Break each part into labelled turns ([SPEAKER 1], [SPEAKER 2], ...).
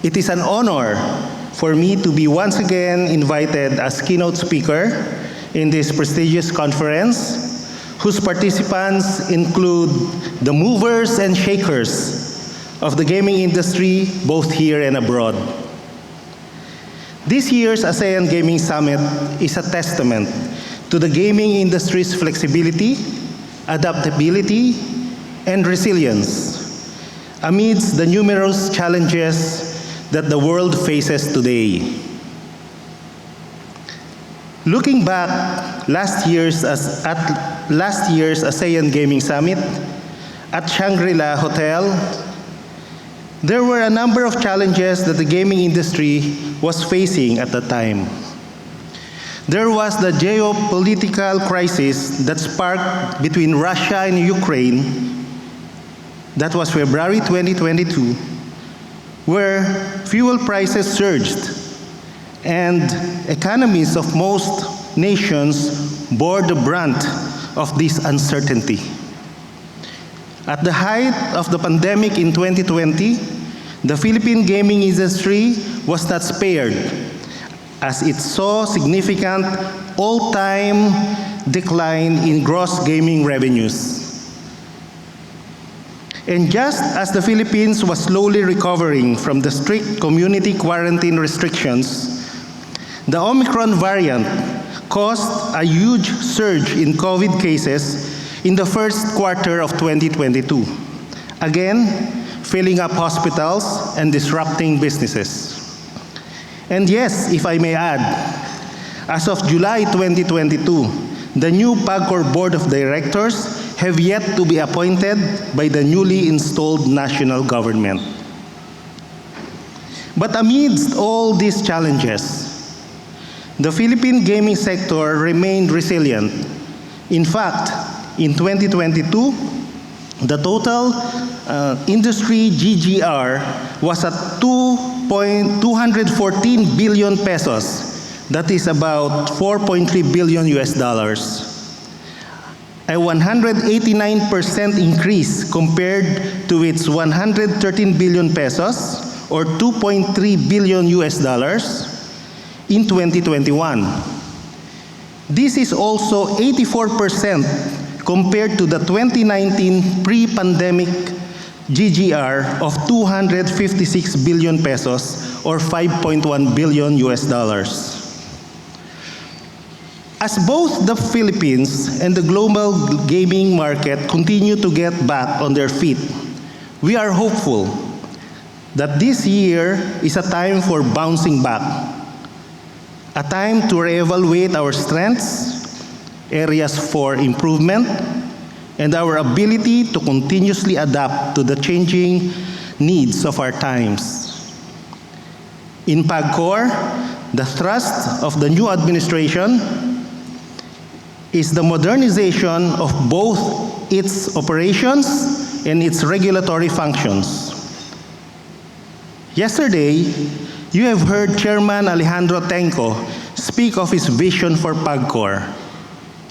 [SPEAKER 1] It is an honor for me to be once again invited as keynote speaker in this prestigious conference, whose participants include the movers and shakers of the gaming industry, both here and abroad. This year's ASEAN Gaming Summit is a testament to the gaming industry's flexibility, adaptability, and resilience amidst the numerous challenges that the world faces today. Looking back last year's ASEAN Gaming Summit at Shangri-La Hotel, there were a number of challenges that the gaming industry was facing at the time. There was the geopolitical crisis that sparked between Russia and Ukraine. That was February 2022, where fuel prices surged and economies of most nations bore the brunt of this uncertainty. At the height of the pandemic in 2020, the Philippine gaming industry was not spared, as it saw significant all-time decline in gross gaming revenues. And just as the Philippines was slowly recovering from the strict community quarantine restrictions, the Omicron variant caused a huge surge in COVID cases in the first quarter of 2022, again, filling up hospitals and disrupting businesses. And yes, if I may add, as of July 2022, the new PAGCOR Board of Directors have yet to be appointed by the newly installed national government. But amidst all these challenges, the Philippine gaming sector remained resilient. In fact, in 2022, the total industry GGR was at 214 billion pesos. That is about $4.3 billion US dollars. A 189% increase compared to its 113 billion pesos, or 2.3 billion US dollars in 2021. This is also 84% compared to the 2019 pre-pandemic GGR of 256 billion pesos, or 5.1 billion US dollars. As both the Philippines and the global gaming market continue to get back on their feet, we are hopeful that this year is a time for bouncing back, a time to reevaluate our strengths, areas for improvement, and our ability to continuously adapt to the changing needs of our times. In PAGCOR, the thrust of the new administration is the modernization of both its operations and its regulatory functions. Yesterday, you have heard Chairman Alejandro Tenco speak of his vision for PAGCOR,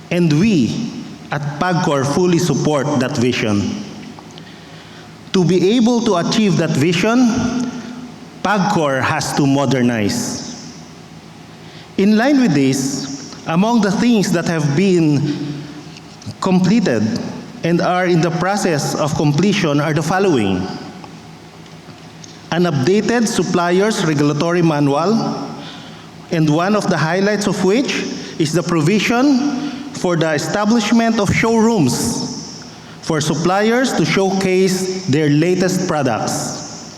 [SPEAKER 1] and we at PAGCOR fully support that vision. To be able to achieve that vision, PAGCOR has to modernize. In line with this, among the things that have been completed and are in the process of completion are the following: an updated suppliers regulatory manual, and one of the highlights of which is the provision for the establishment of showrooms for suppliers to showcase their latest products.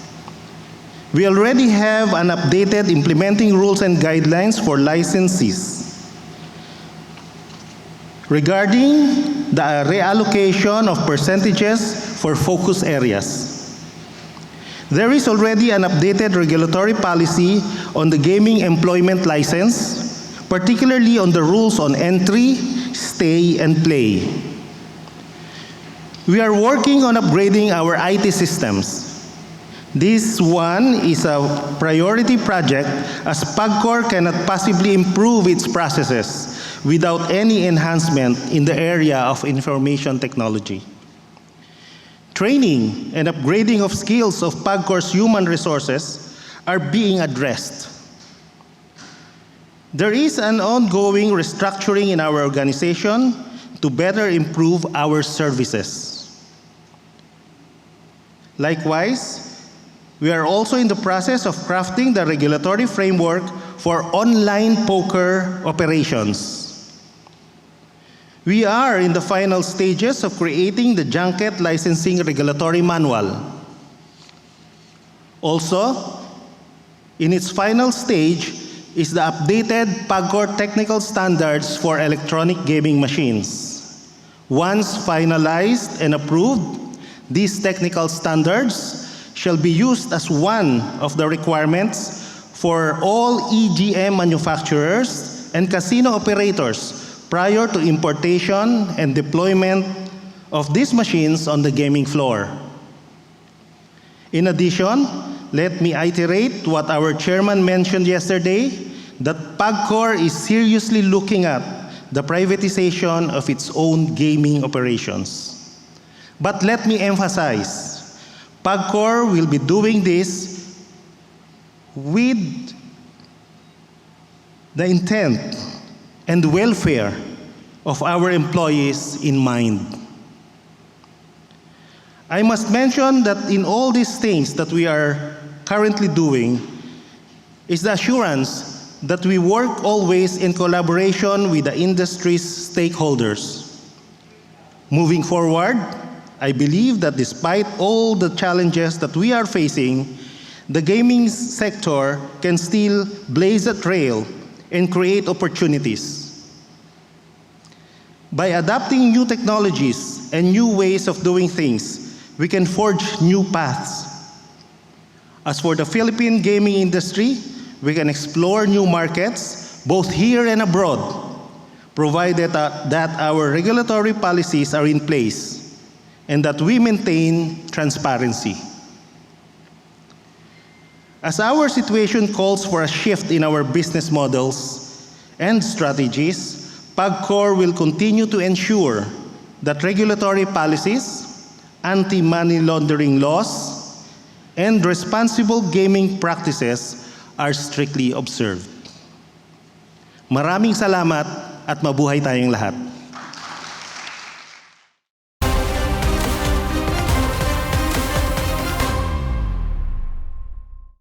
[SPEAKER 1] We already have an updated implementing rules and guidelines for licensees. Regarding the reallocation of percentages for focus areas, there is already an updated regulatory policy on the gaming employment license, particularly on the rules on entry, stay, and play. We are working on upgrading our IT systems. This one is a priority project, as PAGCOR cannot possibly improve its processes without any enhancement in the area of information technology. Training and upgrading of skills of PAGCOR's human resources are being addressed. There is an ongoing restructuring in our organization to better improve our services. Likewise, we are also in the process of crafting the regulatory framework for online poker operations. We are in the final stages of creating the junket licensing regulatory manual. Also, in its final stage is the updated PAGCOR technical standards for electronic gaming machines. Once finalized and approved, these technical standards shall be used as one of the requirements for all EGM manufacturers and casino operators prior to importation and deployment of these machines on the gaming floor. In addition, let me iterate what our chairman mentioned yesterday, that PAGCOR is seriously looking at the privatization of its own gaming operations. But let me emphasize, PAGCOR will be doing this with the intent and welfare of our employees in mind. I must mention that in all these things that we are currently doing is the assurance that we work always in collaboration with the industry's stakeholders. Moving forward, I believe that despite all the challenges that we are facing, the gaming sector can still blaze a trail and create opportunities. By adapting new technologies and new ways of doing things, we can forge new paths. As for the Philippine gaming industry, we can explore new markets, both here and abroad, provided that our regulatory policies are in place and that we maintain transparency. As our situation calls for a shift in our business models and strategies, PAGCOR will continue to ensure that regulatory policies, anti-money laundering laws, and responsible gaming practices are strictly observed. Maraming salamat at mabuhay tayong lahat.